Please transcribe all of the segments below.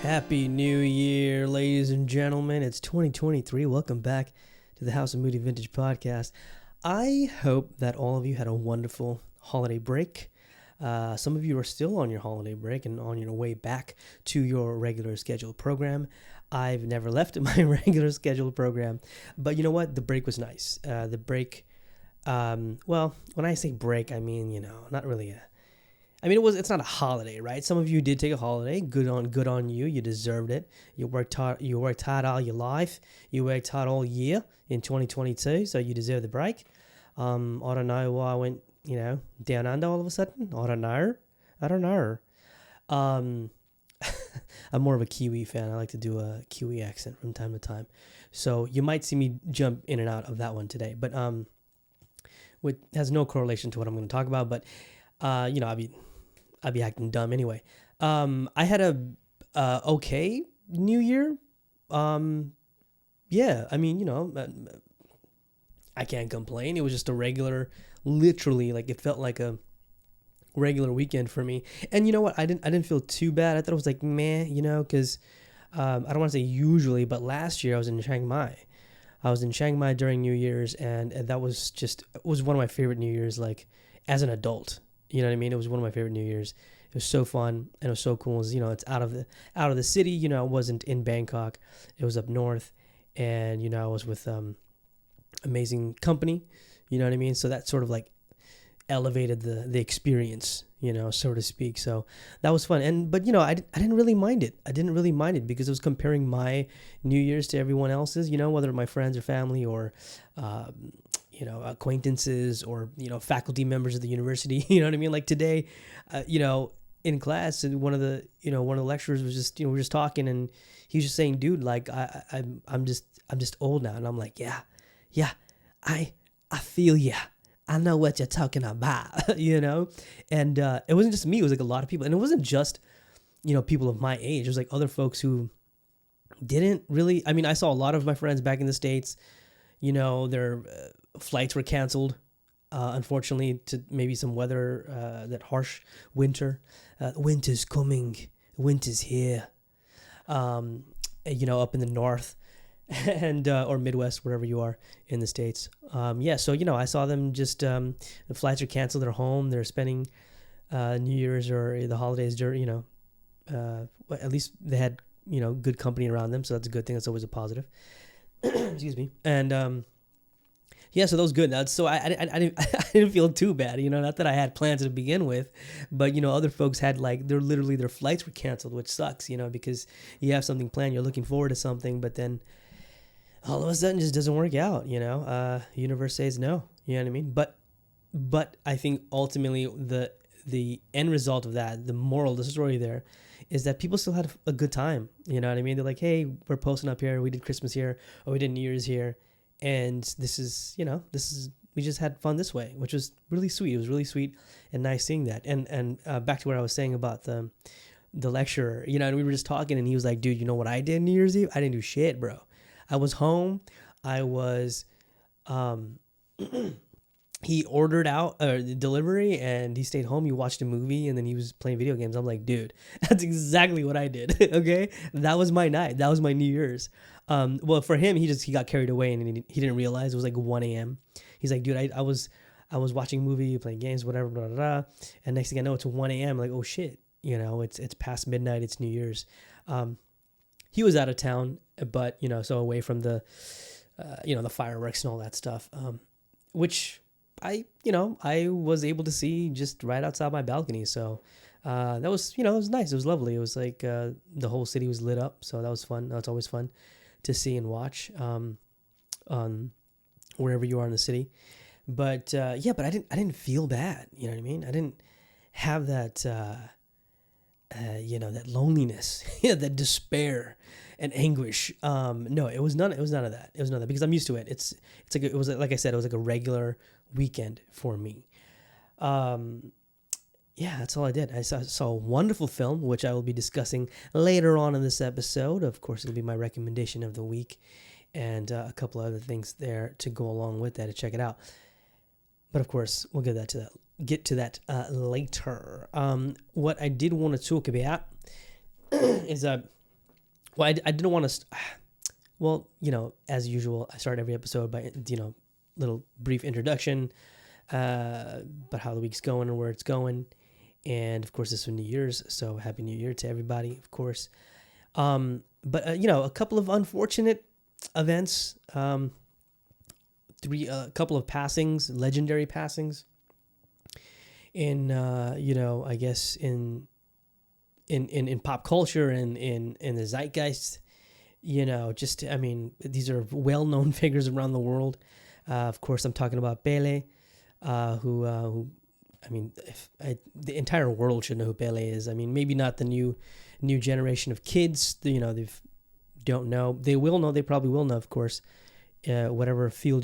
Happy New Year, ladies and gentlemen. It's 2023. Welcome back to the House of Moody Vintage podcast. I hope that all of you had a wonderful holiday break. Some of you are still on your holiday break and on your way back to your regular scheduled program. I've never left my regular scheduled program, but you know what? The break was nice. The break, well, when I say break, I mean, not really it's not a holiday, right? Some of you did take a holiday. Good on you. You deserved it. You worked hard all your life. You worked hard all year in 2022, so you deserve the break. I don't know why I went, down under all of a sudden. I don't know. I'm more of a Kiwi fan. I like to do a Kiwi accent from time to time. So you might see me jump in and out of that one today, but which has no correlation to what I'm going to talk about, but I'd be acting dumb anyway. I had a okay New Year. I can't complain. It was just a regular, literally, it felt like a regular weekend for me. And you know what? I didn't feel too bad. I thought it was like meh, because I don't want to say usually, but last year I was in Chiang Mai. I was in Chiang Mai during New Year's, and that was one of my favorite New Year's, as an adult. You know what I mean? It was one of my favorite New Year's. It was so fun and it was so cool. It's out of the city. It wasn't in Bangkok. It was up north, and I was with amazing company. You know what I mean? So that sort of elevated the experience, so to speak. So that was fun. But I didn't really mind it. I didn't really mind it because I was comparing my New Year's to everyone else's. Whether my friends or family or acquaintances or, faculty members of the university, you know what I mean? Like today, in class, and one of the lecturers was just, we're just talking, and he was just saying, dude, I'm just old now. And I'm like, yeah, I feel ya. I know what you're talking about, and it wasn't just me. It was a lot of people, and it wasn't just, people of my age. It was other folks who didn't really, I saw a lot of my friends back in the States, their flights were canceled, unfortunately, to maybe some weather, that harsh winter. Winter's coming. Winter's here. Up in the north and or Midwest, wherever you are in the States. So, I saw them just, the flights are canceled. They're home. They're spending New Year's or the holidays during, at least they had, good company around them. So that's a good thing. That's always a positive. Excuse me. And, so that was good. So I didn't feel too bad, not that I had plans to begin with, but, other folks had their flights were canceled, which sucks, because you have something planned, you're looking forward to something, but then all of a sudden it just doesn't work out, universe says no, you know what I mean? But I think ultimately the end result of that, the moral of the story there is that people still had a good time, you know what I mean? They're like, hey, we're posting up here, we did Christmas here, or we did New Year's here. And this is, we just had fun this way, which was really sweet. It was really sweet and nice seeing that. And back to what I was saying about the lecturer, and we were just talking, and he was like, dude, you know what I did New Year's Eve? I didn't do shit, bro. I was home. I was, he ordered out the delivery, and he stayed home. He watched a movie, and then he was playing video games. I'm like, dude, that's exactly what I did. Okay. That was my night. That was my New Year's. Well, for him, he got carried away, and he didn't realize it was 1 a.m. He's like, dude, I was watching a movie, playing games, whatever, blah, blah, blah. And next thing I know, it's 1 a.m. Like, oh shit, it's past midnight. It's New Year's. He was out of town, but, so away from the fireworks and all that stuff, which I was able to see just right outside my balcony. So, that was, it was nice. It was lovely. It was the whole city was lit up. So that was fun. That's always fun to see and watch, on wherever you are in the city. But, but I didn't feel bad. You know what I mean? I didn't have that, that loneliness, that despair and anguish. No, it was none of that. It was none of that because I'm used to it. It was like I said, it was like a regular weekend for me. That's all I did. I saw a wonderful film, which I will be discussing later on in this episode. Of course, it'll be my recommendation of the week and a couple other things there to go along with that to check it out. But of course, we'll get to that later. What I did want to talk about is Well, I didn't want to. Well, as usual, I start every episode by little brief introduction, about how the week's going and where it's going, and of course this is New Year's, so Happy New Year to everybody, of course. But a couple of unfortunate events, a couple of passings, legendary passings, in I guess in pop culture and in the zeitgeist. These are well-known figures around the world. Of course, I'm talking about Pele, who the entire world should know who Pele is. I mean, maybe not the new generation of kids. They don't know. They will know. They probably will know, of course. Whatever field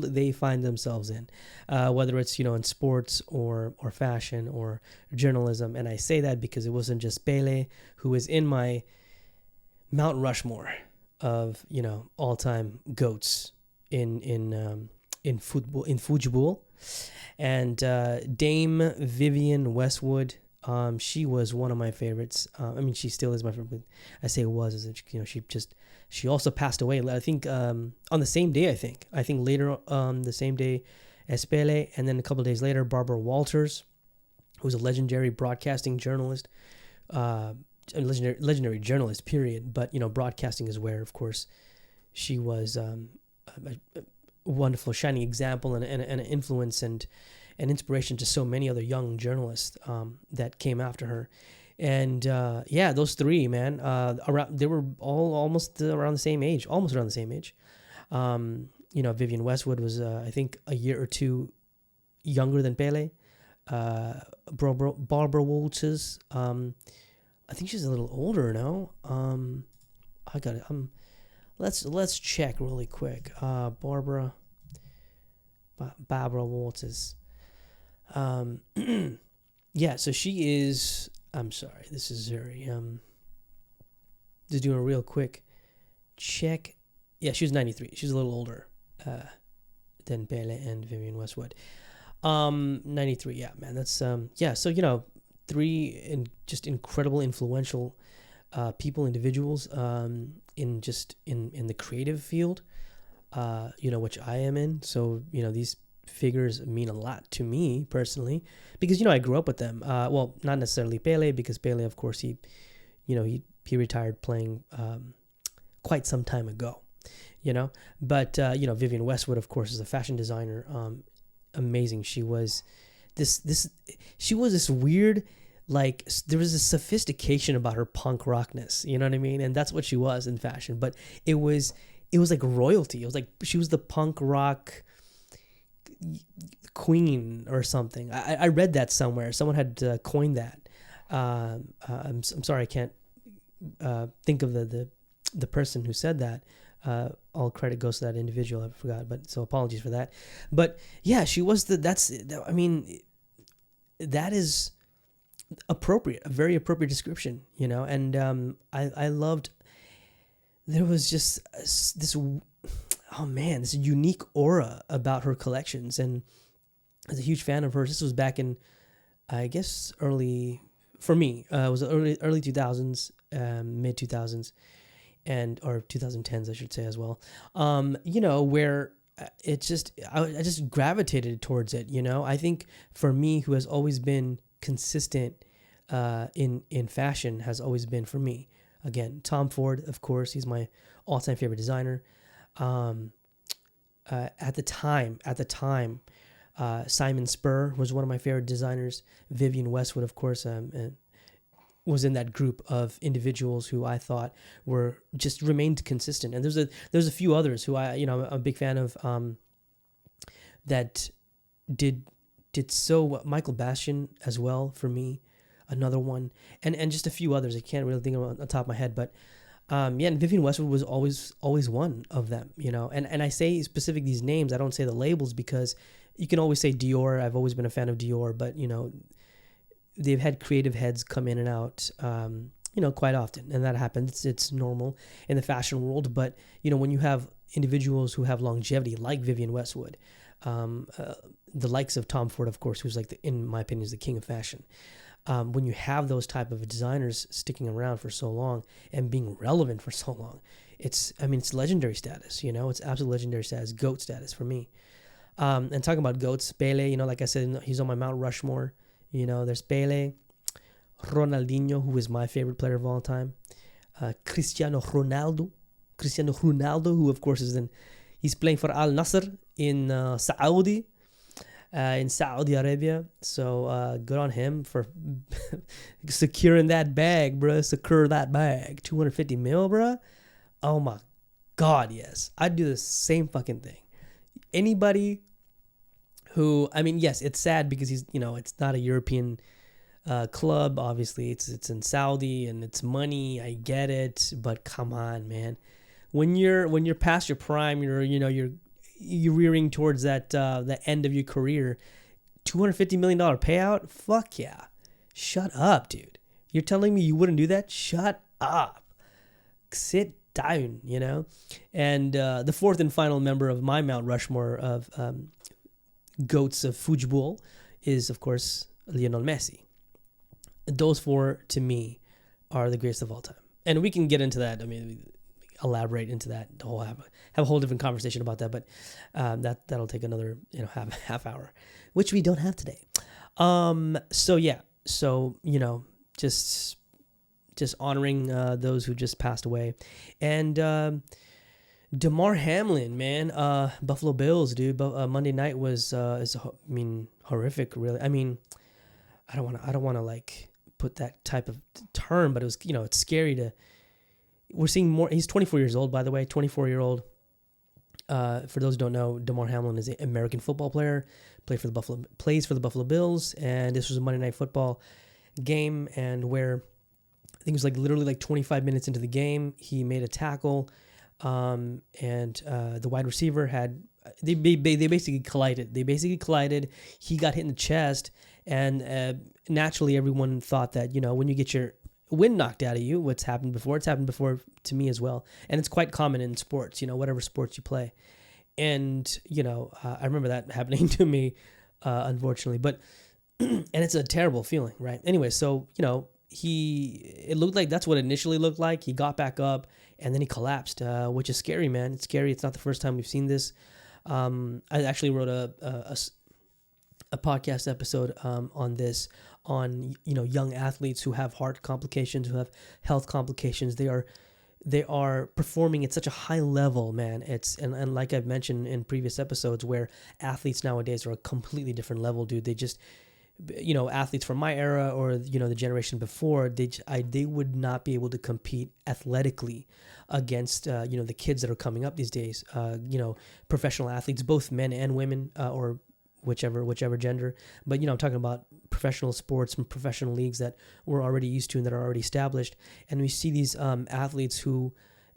they find themselves in, whether it's in sports or fashion or journalism. And I say that because it wasn't just Pele who is in my Mount Rushmore of all-time goats in football, and Dame Vivienne Westwood. She was one of my favorites. She still is my favorite. I say was, as she also passed away. I think on the same day. I think later the same day as Pele, and then a couple of days later, Barbara Walters, who was a legendary broadcasting journalist. A legendary journalist, period. But broadcasting is where, of course, she was a wonderful, shining example and an influence and an inspiration to so many other young journalists that came after her. And those three, man, they were all almost around the same age. Vivienne Westwood was, I think, a year or two younger than Pele. Barbara Walters, I think she's a little older now. I got it. Let's check really quick. Barbara Walters. So she is. I'm sorry. This is very. Just doing a real quick check. Yeah, she was 93. She's a little older than Pele and Vivienne Westwood. 93. Yeah, man. That's So three just incredible, influential people, individuals in the creative field, which I am in. So these figures mean a lot to me personally because I grew up with them. Well, not necessarily Pele, because Pele, of course, he retired playing quite some time ago. But Vivienne Westwood, of course, is a fashion designer. Amazing. She was this weird, like, there was a sophistication about her punk rockness, you know what I mean? And that's what she was in fashion. But it was like royalty. It was like she was the punk rock queen or something. I read that somewhere. Someone had coined that. I'm sorry, I can't think of the person who said that. All credit goes to that individual. I forgot, but so apologies for that. But yeah, she was that is appropriate, a very appropriate description, and I loved, there was just this unique aura about her collections, and I was a huge fan of hers. This was back in, I guess, it was early 2000s, mid 2000s, or 2010s, I should say, as well. Where it just, I just gravitated towards it. I think for me, who has always been consistent in fashion, has always been, for me, again, Tom Ford, of course. He's my all-time favorite designer. At the time, Simon Spurr was one of my favorite designers. Vivienne Westwood, of course, was in that group of individuals who I thought remained consistent. And there's a few others who I'm a big fan of, that did so. Michael Bastian as well, for me, another one, and just a few others. I can't really think of on the top of my head, but and Vivienne Westwood was always one of them, and I say specific these names. I don't say the labels, because you can always say Dior. I've always been a fan of Dior, but they've had creative heads come in and out, quite often, and that happens. It's normal in the fashion world. But when you have individuals who have longevity, like Vivienne Westwood, the likes of Tom Ford, of course, who's like, in my opinion, is the king of fashion. When you have those type of designers sticking around for so long and being relevant for so long, it's legendary status, it's absolute legendary status, GOAT status for me. And talking about GOATs, Pele, like I said, he's on my Mount Rushmore. There's Pele, Ronaldinho, who is my favorite player of all time, Cristiano Ronaldo, who of course he's playing for Al Nassr in Saudi Arabia. So good on him for securing that bag, bro. Secure that bag. 250 mil, bro. Oh my God, yes. I'd do the same fucking thing. Anybody who, yes, it's sad because he's, it's not a European club. Obviously, it's in Saudi and it's money. I get it, but come on, man. When you're past your prime, you're rearing towards that the end of your career. $250 million payout? Fuck yeah. Shut up, dude. You're telling me you wouldn't do that? Shut up. Sit down, And the fourth and final member of my Mount Rushmore of GOATs of football is, of course, Lionel Messi. Those four, to me, are the greatest of all time. And we can get into that. Elaborate into that. Have a whole different conversation about that, but that'll take another half hour, which we don't have today. Just honoring those who just passed away, and Damar Hamlin, man, Buffalo Bills, dude. But Monday night was horrific, really. I don't want to like put that type of term, but it was it's scary to. We're seeing more. He's 24 years old, by the way. 24-year-old. For those who don't know, Damar Hamlin is an American football player. Plays for the Buffalo Bills, and this was a Monday Night Football game, and where I think it was literally 25 minutes into the game, he made a tackle, and the wide receiver they basically collided. He got hit in the chest, and naturally everyone thought that when you get your wind knocked out of you, it's happened before to me as well, and it's quite common in sports, whatever sports you play, and I remember that happening to me, unfortunately, but and it's a terrible feeling, right? Anyway, so it looked like that's what it initially looked like. He got back up and then he collapsed, which is scary, man. It's scary. It's not the first time we've seen this. I actually wrote a podcast episode on this, on young athletes who have heart complications, who have health complications. They are performing at such a high level, man. And like I've mentioned in previous episodes, where athletes nowadays are a completely different level, dude. They just athletes from my era or the generation before, they would not be able to compete athletically against the kids that are coming up these days. Professional athletes, both men and women, or whichever gender. But I'm talking about professional sports and professional leagues that we're already used to and that are already established. And we see these athletes who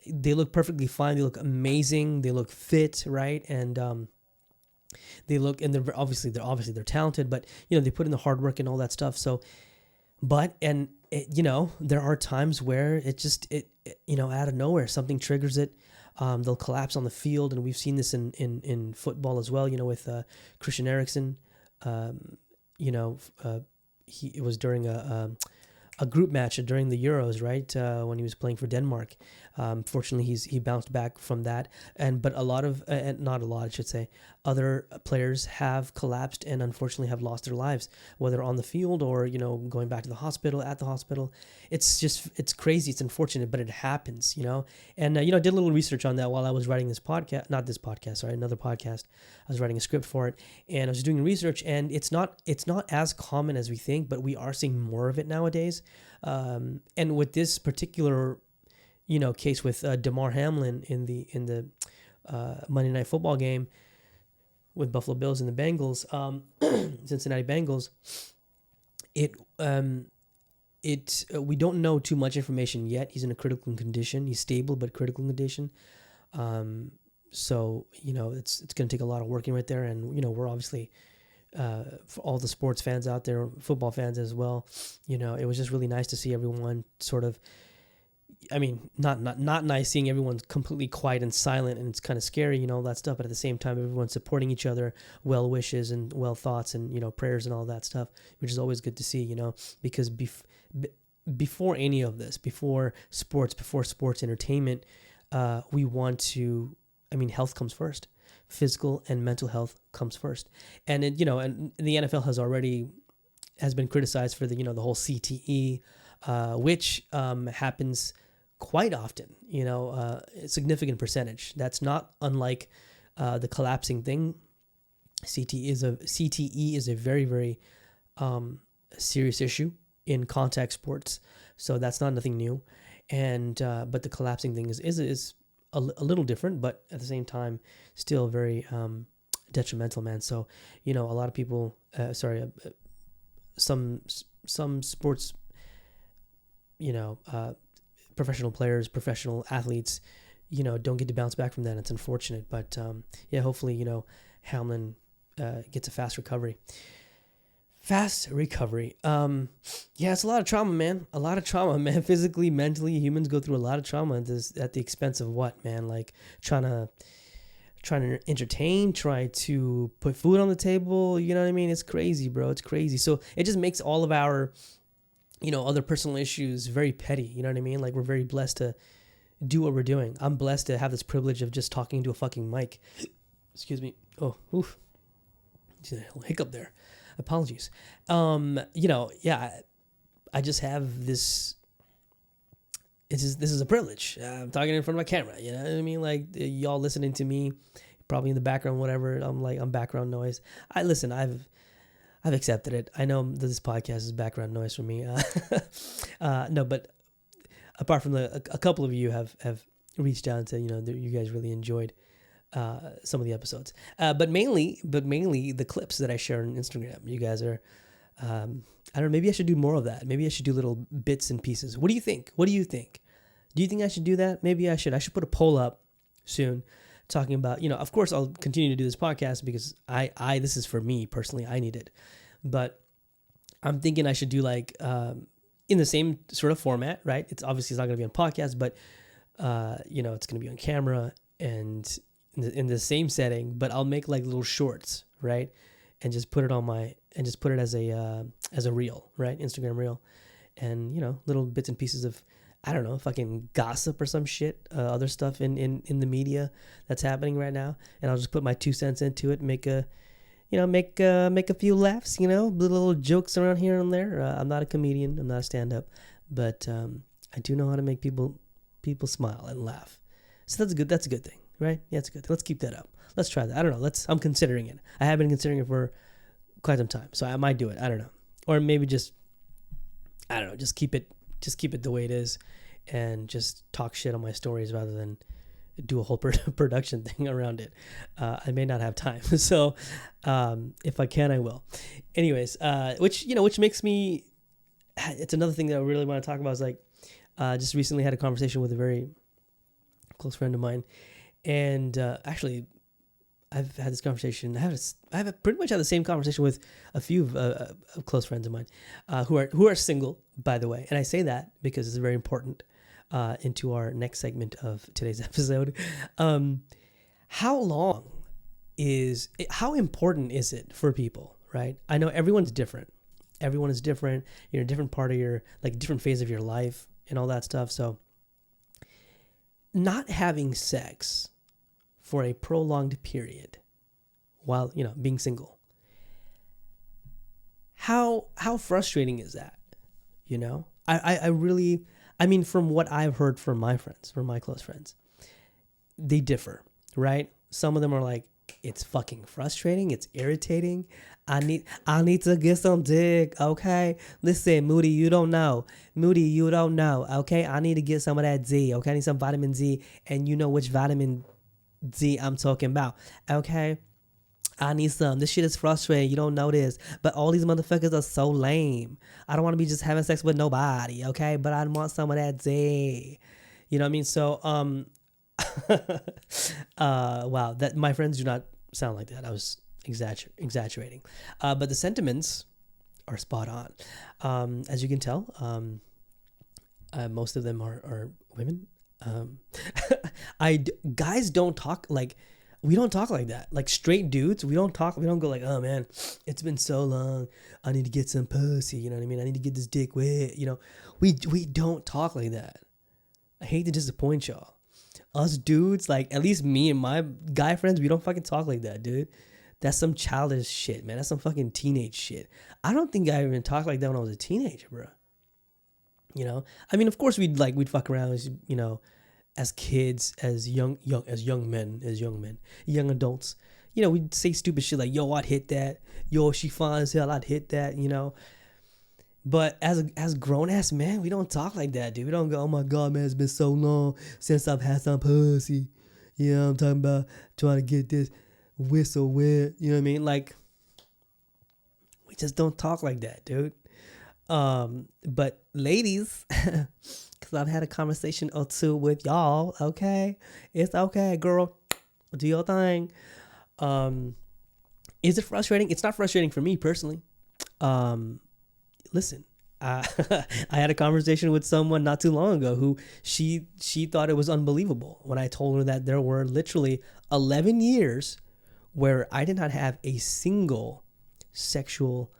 they look perfectly fine. They look amazing. They look fit, right? And they look, and they're obviously talented, but they put in the hard work and all that stuff. So, there are times where out of nowhere something triggers it. They'll collapse on the field, and we've seen this in football as well. With Christian Eriksen, it was during a group match during the Euros, right? When he was playing for Denmark. Fortunately, he bounced back from that, but other players have collapsed and unfortunately have lost their lives, whether on the field or going back to the hospital, at the hospital. It's crazy. It's unfortunate, but it happens, And I did a little research on that while I was writing this podcast, not this podcast, sorry, another podcast. I was writing a script for it, and I was doing research, and it's not as common as we think, but we are seeing more of it nowadays. And with this particular case with Damar Hamlin in the Monday Night Football game with Buffalo Bills and the Bengals, Cincinnati Bengals, we don't know too much information yet. He's in a critical condition. He's stable but critical condition. So it's going to take a lot of working right there, and we're obviously for all the sports fans out there, football fans as well. It was just really nice to see everyone sort of I mean, not nice seeing everyone completely quiet and silent, and it's kind of scary, you know, all that stuff. But at the same time, everyone's supporting each other, well wishes and well thoughts, and, you know, prayers and all that stuff, which is always good to see, you know, because before any of this, before sports entertainment, we want to. I mean, health comes first. Physical and mental health comes first, and it, you know, and the NFL has been criticized for the, you know, the whole CTE, which happens quite often, you know, a significant percentage. That's not unlike the collapsing thing. CTE is a very, very serious issue in contact sports, so that's not nothing new. And but the collapsing thing is a little different, but at the same time, still very detrimental, man. So, you know, a lot of people, some sports, you know, professional players, professional athletes, you know, don't get to bounce back from that. It's unfortunate, but yeah, hopefully, you know, Hamlin gets a fast recovery. Yeah, it's a lot of trauma, man. A lot of trauma, man. Physically, mentally, humans go through a lot of trauma at the expense of what, man? Like trying to entertain, try to put food on the table. You know what I mean? It's crazy, bro. It's crazy. So it just makes all of our, you know, other personal issues very petty. You know what I mean? Like, we're very blessed to do what we're doing. I'm blessed to have this privilege of just talking to a fucking mic. Excuse me. Oh, oof. Hiccup there. Apologies. You know, yeah, I just have this. This is a privilege. I'm talking in front of my camera. You know what I mean? Like, y'all listening to me, probably in the background, whatever. I'm background noise. I've accepted it. I know that this podcast is background noise for me. No, but apart from a couple of you have reached out and said, you know, you guys really enjoyed some of the episodes, but mainly the clips that I share on Instagram. You guys are, I don't know, maybe I should do more of that. Maybe I should do little bits and pieces. What do you think? Do you think I should do that? Maybe I should put a poll up soon talking about, you know, of course I'll continue to do this podcast because this is for me personally. I need it, but I'm thinking I should do like, in the same sort of format, right? It's not going to be on podcast, but, you know, it's going to be on camera and in the same setting, but I'll make like little shorts, right? And just put it as a reel, right? Instagram reel. And, you know, little bits and pieces of, I don't know, fucking gossip or some shit, other stuff in the media that's happening right now. And I'll just put my 2 cents into it, make a few laughs, you know, little jokes around here and there. I'm not a comedian, I'm not a stand-up, but I do know how to make people smile and laugh. So that's a good thing, right? Yeah, it's a good thing. Let's keep that up. Let's try that. I don't know. I'm considering it. I have been considering it for quite some time, so I might do it. I don't know, or maybe just keep it the way it is, and just talk shit on my stories rather than do a whole production thing around it. I may not have time, so if I can, I will. Anyways, which makes me. It's another thing that I really want to talk about. Is like, just recently had a conversation with a very close friend of mine, and actually, I've had this conversation. I have pretty much had the same conversation with a few close friends of mine, who are single, by the way. And I say that because it's very important into our next segment of today's episode. How important is it for people, right? I know everyone's different. Everyone is different. You're in a different part of different phase of your life and all that stuff. So not having sex for a prolonged period while, you know, being single. How frustrating is that? You know, I mean, from what I've heard from my friends, from my close friends, they differ, right? Some of them are like, it's fucking frustrating. It's irritating. I need to get some dick. Okay. Listen, Moody, you don't know. Okay. I need to get some of that Z. Okay. I need some vitamin Z. And you know which vitamin Z I'm talking about. Okay. I need some. This shit is frustrating. You don't know this. But all these motherfuckers are so lame. I don't want to be just having sex with nobody. Okay. But I want some of that Z. You know what I mean? So, wow, that my friends do not sound like that. I was exaggerating, but the sentiments are spot on. As you can tell, Most of them are women. Um, guys don't talk like, we don't talk like that. Like straight dudes, we don't talk. We don't go like, oh man, it's been so long. I need to get some pussy. You know what I mean? I need to get this dick wet. You know, we don't talk like that. I hate to disappoint y'all. Us dudes, like at least me and my guy friends, we don't fucking talk like that, dude. That's some childish shit, man. That's some fucking teenage shit. I don't think I even talked like that when I was a teenager, bro. You know, I mean, of course we'd fuck around, you know, as kids, as young men, young adults. You know, we'd say stupid shit like, "Yo, I'd hit that." "Yo, she fine as hell, I'd hit that." You know, but as grown ass men, we don't talk like that, dude. We don't go, "Oh my god, man, it's been so long since I've had some pussy." You know, I'm talking about trying to get this whistle wet. You know what I mean? Like, we just don't talk like that, dude. But ladies, because I've had a conversation or two with y'all, okay? It's okay, girl. Do your thing. Is it frustrating? It's not frustrating for me personally. Listen, I had a conversation with someone not too long ago who she thought it was unbelievable when I told her that there were literally 11 years where I did not have a single sexual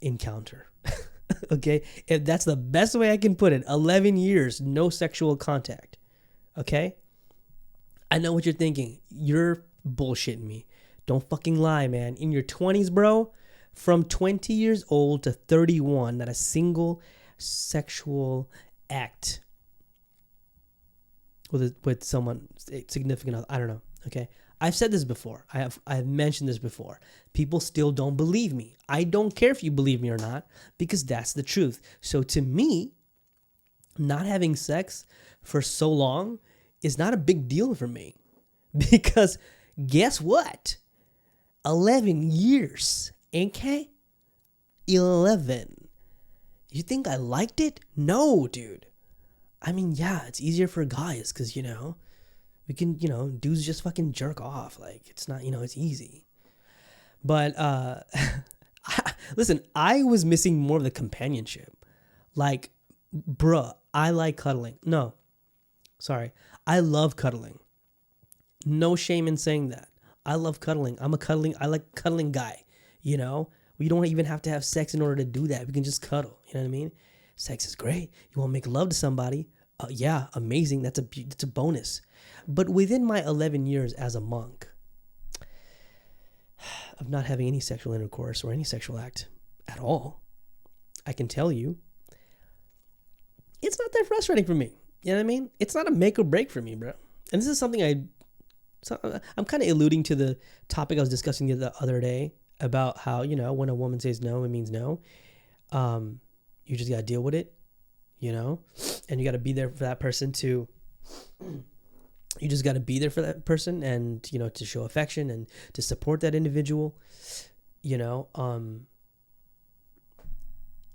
encounter. Okay, if that's the best way I can put it. 11 years, no sexual contact. Okay, I know what you're thinking. You're bullshitting me. Don't fucking lie, man. In your 20s, bro, from 20 years old to 31, not a single sexual act with someone significant. I don't know. Okay, I've said this before. I've mentioned this before. People still don't believe me. I don't care if you believe me or not, because that's the truth. So to me, not having sex for so long is not a big deal for me, because guess what? 11 years, okay? 11. You think I liked it? No, dude. I mean, yeah, it's easier for guys because, you know, we can, you know, dudes just fucking jerk off. Like, it's not, you know, it's easy. But, listen, I was missing more of the companionship. Like, bruh, I like cuddling. No, sorry. I love cuddling. No shame in saying that. I love cuddling. I like cuddling guy, you know? We don't even have to have sex in order to do that. We can just cuddle, you know what I mean? Sex is great. You want to make love to somebody? Yeah, amazing. That's a bonus. But within my 11 years as a monk, of not having any sexual intercourse or any sexual act at all, I can tell you, it's not that frustrating for me. You know what I mean? It's not a make or break for me, bro. And this is something I'm kind of alluding to the topic I was discussing the other day about how, you know, when a woman says no, it means no. You just got to deal with it, you know, and you got to be there for that person to, you just got to be there for that person and, you know, to show affection and to support that individual, you know.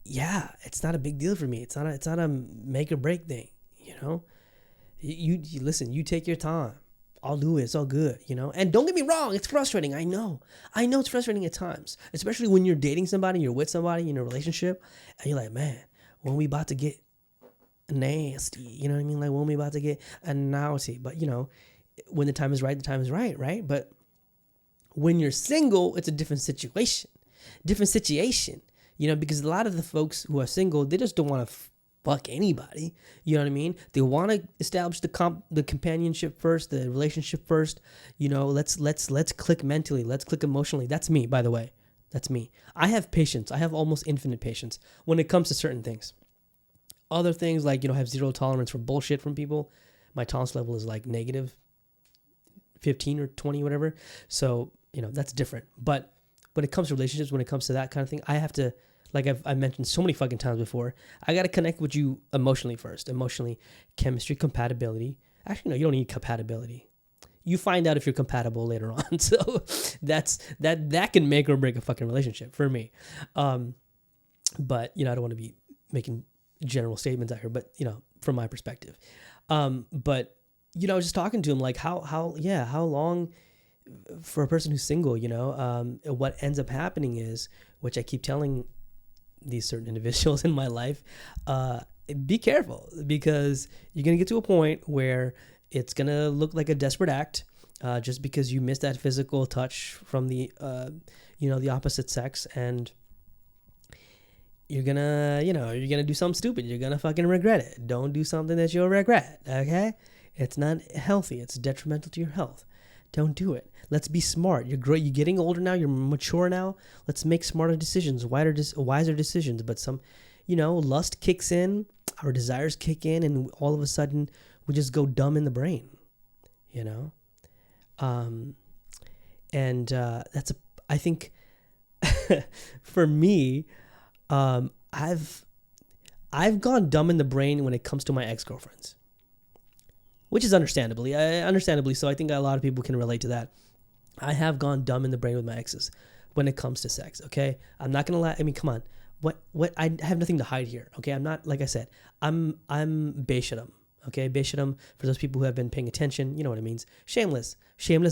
Yeah, it's not a big deal for me. It's not a make or break thing, you know. You listen, you take your time. I'll do it. It's all good, you know. And don't get me wrong, it's frustrating. I know it's frustrating at times, especially when you're dating somebody, you're with somebody in a relationship, and you're like, man, when we about to get nasty, you know what I mean? Like, when we about to get naughty. But, you know, when the time is right, right? But when you're single, it's a different situation, you know, because a lot of the folks who are single, they just don't want to fuck anybody. You know what I mean? They want to establish the companionship first, the relationship first. You know, let's click mentally. Let's click emotionally. That's me, by the way. That's me. I have patience. I have almost infinite patience when it comes to certain things. Other things, like, you know, I have zero tolerance for bullshit from people. My tolerance level is like negative 15 or 20, whatever. So, you know, that's different. But when it comes to relationships, when it comes to that kind of thing, I have to, like I've mentioned so many fucking times before, I got to connect with you emotionally first. Emotionally, chemistry, compatibility. Actually, no, you don't need compatibility. You find out if you're compatible later on. So that can make or break a fucking relationship for me. But, you know, I don't want to be making general statements out here, but, you know, from my perspective. But, you know, just talking to him, like, how long for a person who's single, you know, what ends up happening is, which I keep telling these certain individuals in my life, be careful, because you're gonna get to a point where it's gonna look like a desperate act, just because you missed that physical touch from the opposite sex, and you're gonna do something stupid. You're gonna fucking regret it. Don't do something that you'll regret. Okay, it's not healthy. It's detrimental to your health. Don't do it. Let's be smart. You're getting older now. You're mature now. Let's make smarter decisions, wiser decisions. But lust kicks in, our desires kick in, and all of a sudden we just go dumb in the brain. I think for me, I've gone dumb in the brain when it comes to my ex-girlfriends, which is understandably so. I think a lot of people can relate to that. I have gone dumb in the brain with my exes when it comes to sex. Okay, I'm not gonna lie. I mean, come on. What? I have nothing to hide here. Okay, I'm not, like I said, I'm Beisharam. Okay, Beisharam, for those people who have been paying attention, you know what it means. Shameless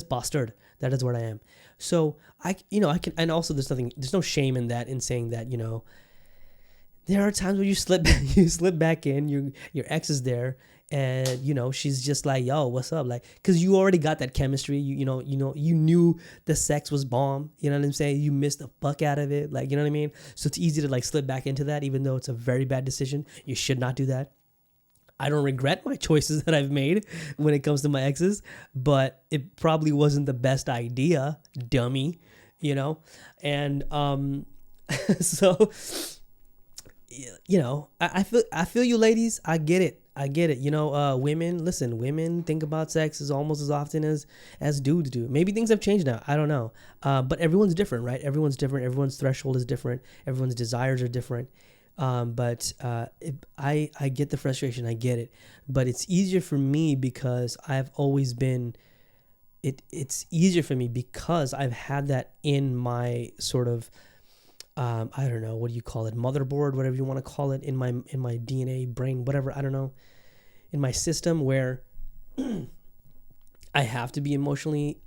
bastard. That is what I am. So I can, and also there's no shame in that, in saying that, there are times where you slip back in, your ex is there, and she's just like, yo, what's up? Like, cause you already got that chemistry. You knew the sex was bomb. You know what I'm saying? You missed the fuck out of it. Like, you know what I mean? So it's easy to like slip back into that, even though it's a very bad decision. You should not do that. I don't regret my choices that I've made when it comes to my exes, but it probably wasn't the best idea, dummy, and so, I feel you, ladies. I get it. Women, listen, women think about sex as almost as often as dudes do. Maybe things have changed now. I don't know. But everyone's different, right? Everyone's different. Everyone's threshold is different. Everyone's desires are different. I get the frustration. I get it, but it's easier for me because I've always been, it's easier for me because I've had that in my sort of, I don't know, what do you call it? Motherboard, whatever you want to call it, in my DNA, brain, whatever, I don't know, in my system, where I have to be emotionally,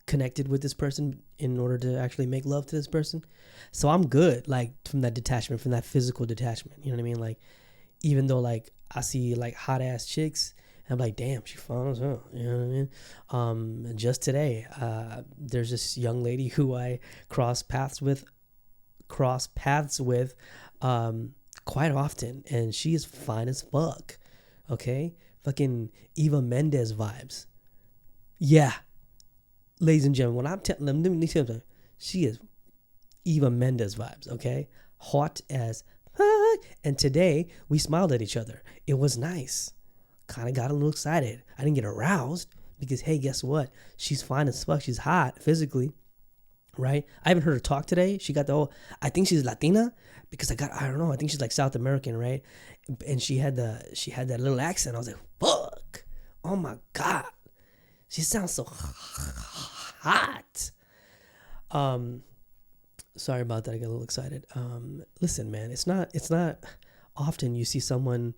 connected with this person in order to actually make love to this person. So I'm good, like, from that detachment, from that physical detachment. You know what I mean? Like, even though, like, I see, like, hot ass chicks, and I'm like, damn, she fine as hell. You know what I mean? Just today, there's this young lady who I cross paths with quite often, and she is fine as fuck. Okay? Fucking Eva Mendes vibes. Yeah. Ladies and gentlemen, when I'm telling them, let me tell you, she is Eva Mendes vibes, okay? Hot as fuck. And today, we smiled at each other. It was nice. Kind of got a little excited. I didn't get aroused because, hey, guess what? She's fine as fuck. She's hot physically, right? I haven't heard her talk today. She got the whole, I think she's Latina because I don't know. I think she's like South American, right? And she had that little accent. I was like, fuck. Oh my God. She sounds so hot. Sorry about that. I got a little excited. Listen, man, it's not often you see someone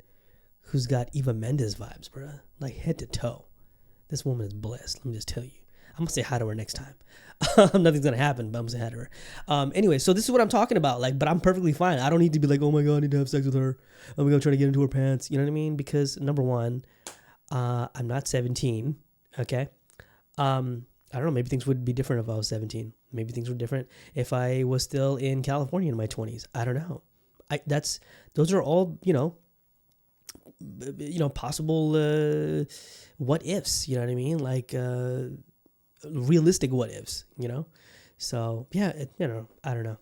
who's got Eva Mendes vibes, bro. Like, head to toe. This woman is blessed. Let me just tell you. I'm going to say hi to her next time. Nothing's going to happen, but I'm going to say hi to her. Anyway, so this is what I'm talking about. Like, but I'm perfectly fine. I don't need to be like, oh my God, I need to have sex with her. I'm going to try to get into her pants. You know what I mean? Because, number one, I'm not 17. Okay? I don't know. Maybe things would be different if I was 17. Maybe things were different if I was still in California in my 20s. I don't know. Those are all, possible what ifs. You know what I mean? Like realistic what ifs. So yeah, I don't know.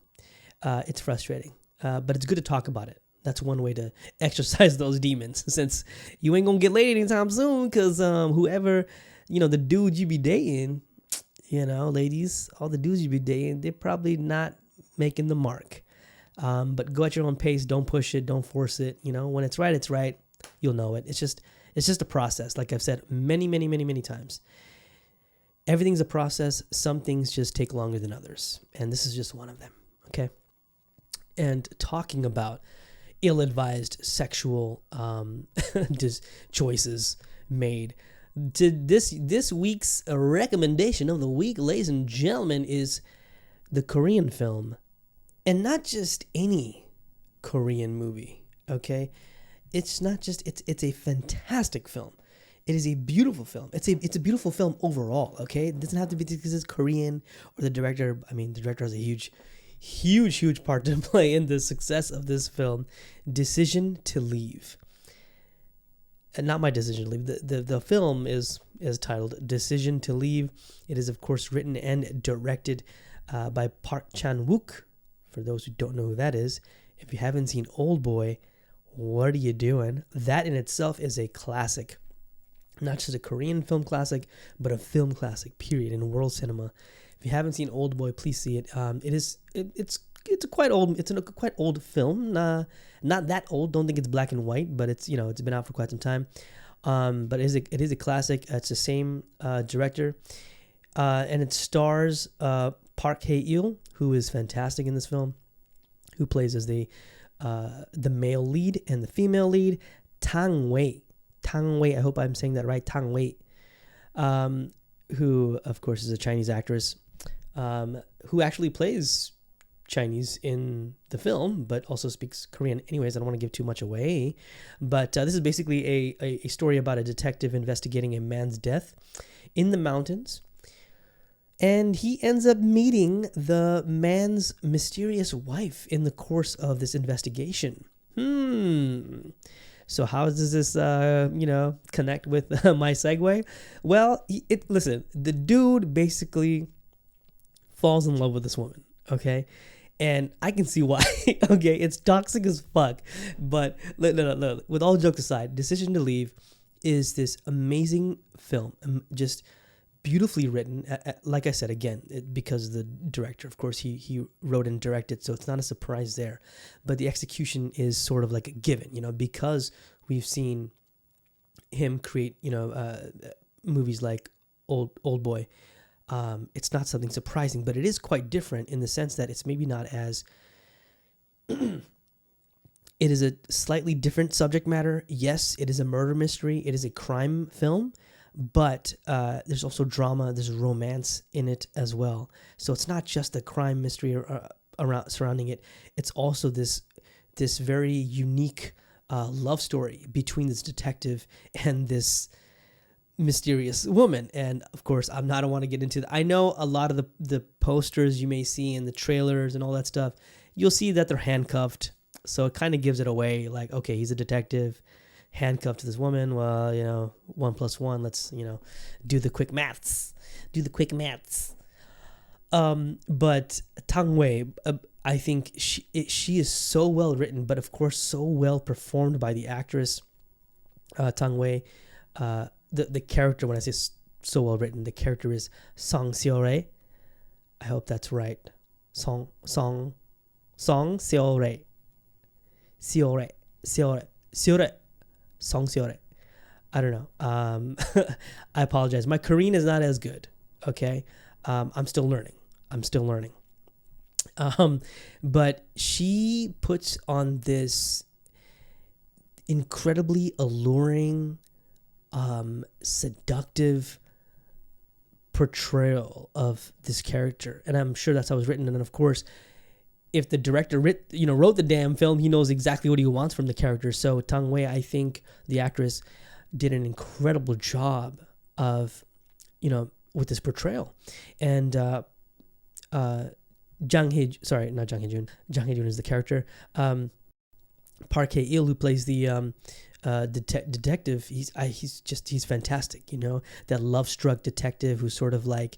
It's frustrating, but it's good to talk about it. That's one way to exercise those demons, since you ain't gonna get laid anytime soon. Because whoever, the dude you be dating. Ladies, all the dudes you be dating, they're probably not making the mark. But go at your own pace. Don't push it. Don't force it. When it's right, it's right. You'll know it. It's just a process. Like I've said many, many, many, many times. Everything's a process. Some things just take longer than others. And this is just one of them. Okay. And talking about ill-advised sexual choices made. This week's recommendation of the week, ladies and gentlemen, is the Korean film And not just any Korean movie, okay? It's not just it's a fantastic film. It is a beautiful film. It's a beautiful film overall, okay? It doesn't have to be because it's Korean or the director. I mean, the director has a huge part to play in the success of this film. Decision to Leave. And not My Decision to Leave. The film is titled Decision to Leave. It is, of course, written and directed by Park Chan-wook. For those who don't know who that is, if you haven't seen Old Boy, what are you doing? That in itself is a classic. Not just a Korean film classic, but a film classic, period, in world cinema. If you haven't seen Old Boy, please see it. It's a quite old film. Not that old. Don't think it's black and white, but it's been out for quite some time. But it is a classic. It's the same director, and it stars Park Hae-il, who is fantastic in this film, who plays as the male lead, and the female lead, Tang Wei. I hope I'm saying that right. Tang Wei, who of course is a Chinese actress, who actually plays Chinese in the film, but also speaks Korean. Anyways, I don't want to give too much away, but this is basically a story about a detective investigating a man's death in the mountains, and he ends up meeting the man's mysterious wife in the course of this investigation. So how does this, connect with my segue? Well, listen, the dude basically falls in love with this woman, okay? And I can see why, okay? It's toxic as fuck. But no. With all jokes aside, Decision to Leave is this amazing film, just beautifully written. Like I said, again, because the director, of course, he wrote and directed, so it's not a surprise there. But the execution is sort of like a given, because we've seen him create, movies like Old Boy. It's not something surprising, but it is quite different in the sense that it's maybe not as... It is a slightly different subject matter. Yes, it is a murder mystery. It is a crime film. But there's also drama, there's romance in it as well. So it's not just a crime mystery around surrounding it. It's also this very unique love story between this detective and this mysterious woman. And of course, I don't want to get into that. I know a lot of the posters you may see in the trailers and all that stuff, you'll see that they're handcuffed. So it kind of gives it away. Like, okay, he's a detective, handcuffed to this woman. Well, 1 + 1, let's, do the quick maths. But Tang Wei, I think she is so well written, but of course so well performed by the actress, Tang Wei. The character, when I say so well written, the character is Song Seo-rae. I hope that's right. Song Seo-rae. Song Seo-rae. I don't know. I apologize. My Korean is not as good. Okay. I'm still learning. But she puts on this incredibly alluring, seductive portrayal of this character. And I'm sure that's how it was written. And then, of course, if the director wrote the damn film, he knows exactly what he wants from the character. So Tang Wei, I think the actress did an incredible job of, with this portrayal. And Jang Hae-jun is the character. Park Hae-il, who plays the detective, he's fantastic. That love-struck detective who's sort of like,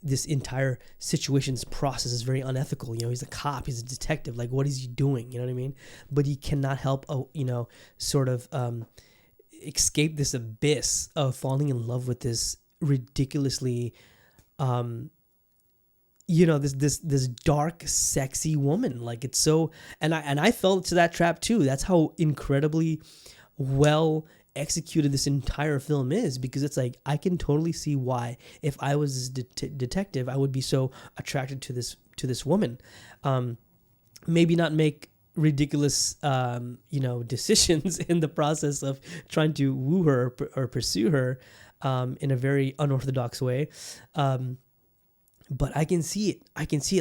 this entire situation's process is very unethical. He's a cop, he's a detective. Like, what is he doing? You know what I mean? But he cannot help, sort of escape this abyss of falling in love with this ridiculously, this dark, sexy woman. Like, it's so, and I fell into that trap too. That's how incredibly well executed this entire film is, because it's like, I can totally see why, if I was a detective, I would be so attracted to this woman. Maybe not make ridiculous decisions in the process of trying to woo her or pursue her in a very unorthodox way, but I can see it.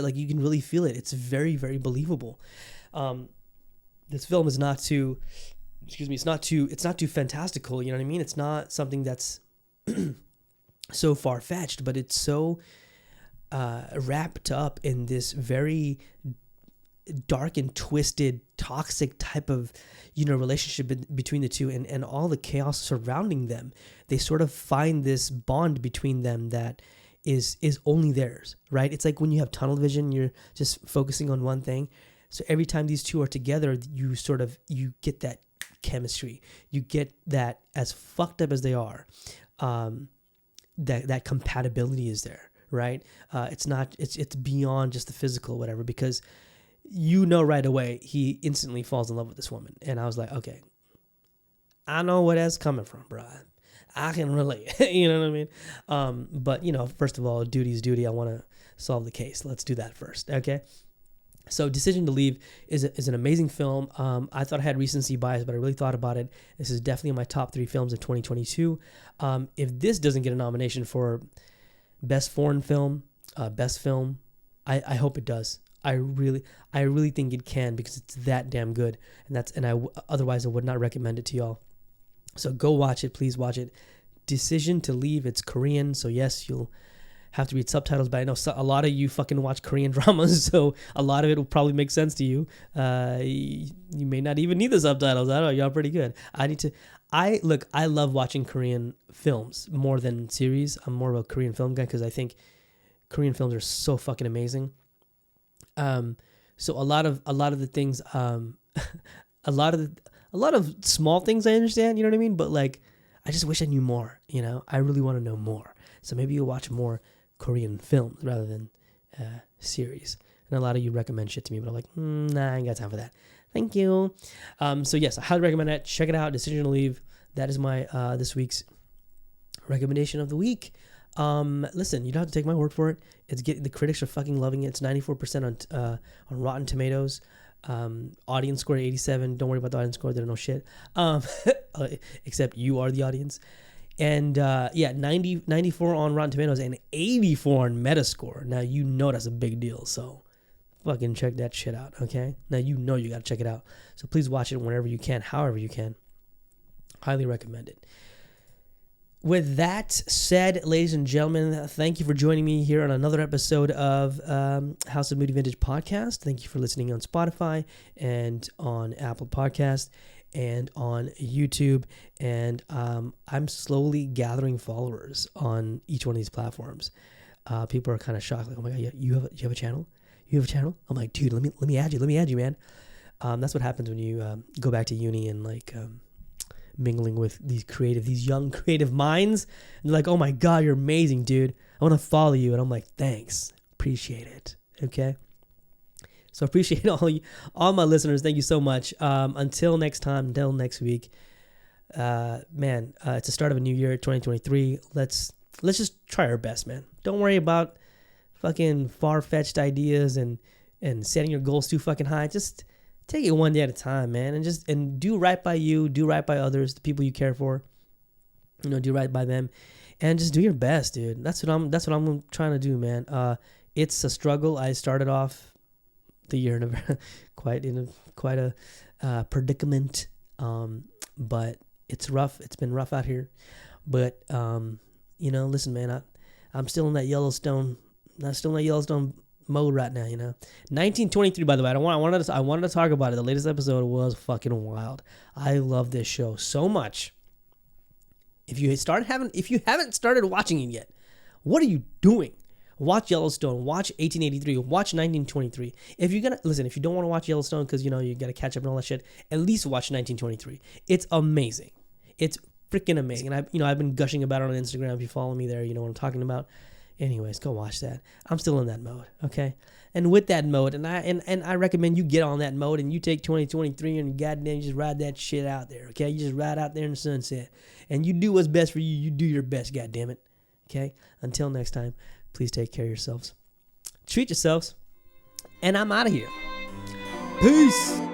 Like, you can really feel it. It's very, very believable. This film is not too, it's not too fantastical. You know what I mean? It's not something that's so far-fetched, but it's so wrapped up in this very dark and twisted, toxic type of, relationship between the two, and all the chaos surrounding them. They sort of find this bond between them that is only theirs, right? It's like when you have tunnel vision, you're just focusing on one thing. So every time these two are together, you get that chemistry. You get that, as fucked up as they are, that compatibility is there, right? It's beyond just the physical, whatever, because right away he instantly falls in love with this woman. And I was like, okay, I know where that's coming from, bro. I can relate. You know what I mean? But, first of all, duty's duty. I want to solve the case. Let's do that first, okay? So Decision to Leave is an amazing film. I thought I had recency bias, but I really thought about it. This is definitely in my top 3 films of 2022. If this doesn't get a nomination for Best Foreign Film, Best Film, I hope it does. I really think it can, because it's that damn good. Otherwise I would not recommend it to y'all. So go watch it. Please watch it. Decision to Leave. It's Korean. So yes, you'll have to read subtitles, but I know a lot of you fucking watch Korean dramas, so a lot of it will probably make sense to you. You may not even need the subtitles. I don't know. Y'all pretty good. I love watching Korean films more than series. I'm more of a Korean film guy because I think Korean films are so fucking amazing. So a lot of the things, a lot of small things I understand, you know what I mean? But like, I just wish I knew more, I really want to know more. So maybe you'll watch more Korean films rather than series. And a lot of you recommend shit to me, but I'm like, nah, I ain't got time for that. Thank you. So yes, I highly recommend that. Check it out. Decision to Leave. That is my this week's recommendation of the week. Listen, you don't have to take my word for it. The critics are fucking loving it. It's 94% on Rotten Tomatoes. Audience score 87. Don't worry about the audience score. They don't know shit. Except you are the audience. And 94 on Rotten Tomatoes and 84 on Metascore. Now that's a big deal. So fucking check that shit out, okay? Now you gotta check it out. So please watch it whenever you can, however you can. Highly recommend it. With that said, ladies and gentlemen, thank you for joining me here on another episode of House of Moody Vintage podcast. Thank you for listening on Spotify and on Apple Podcast and on YouTube. And I'm slowly gathering followers on each one of these platforms. People are kind of shocked, like, "Oh my God, you have a channel? You have a channel?" I'm like, "Dude, let me add you, man." That's what happens when you go back to uni and like mingling with these young creative minds. And they're like, "Oh my God, you're amazing, dude. I want to follow you." And I'm like, "Thanks, appreciate it." Okay. So appreciate all my listeners. Thank you so much. Until next time, until next week, man, it's the start of a new year, 2023. Let's just try our best, man. Don't worry about fucking far-fetched ideas and setting your goals too fucking high. Just take it one day at a time, man, and do right by you, do right by others, the people you care for. Do right by them, and just do your best, dude. That's what I'm trying to do, man. It's a struggle. I started off the year in quite a predicament, but it's rough. It's been rough out here, but listen, man, I'm still in that Yellowstone mode right now. 1923, by the way. I wanted to talk about it. The latest episode was fucking wild. I love this show so much. If you haven't started watching it yet, what are you doing? Watch Yellowstone. Watch 1883. Watch 1923. If you don't want to watch Yellowstone because you got to catch up and all that shit, at least watch 1923. It's amazing. It's freaking amazing. And I've been gushing about it on Instagram. If you follow me there, you know what I'm talking about. Anyways, go watch that. I'm still in that mode, okay? And with that mode, and I recommend you get on that mode and you take 2023 and goddamn just ride that shit out there, okay? You just ride out there in the sunset. And you do what's best for you. You do your best, goddammit. Okay? Until next time, please take care of yourselves. Treat yourselves. And I'm out of here. Peace.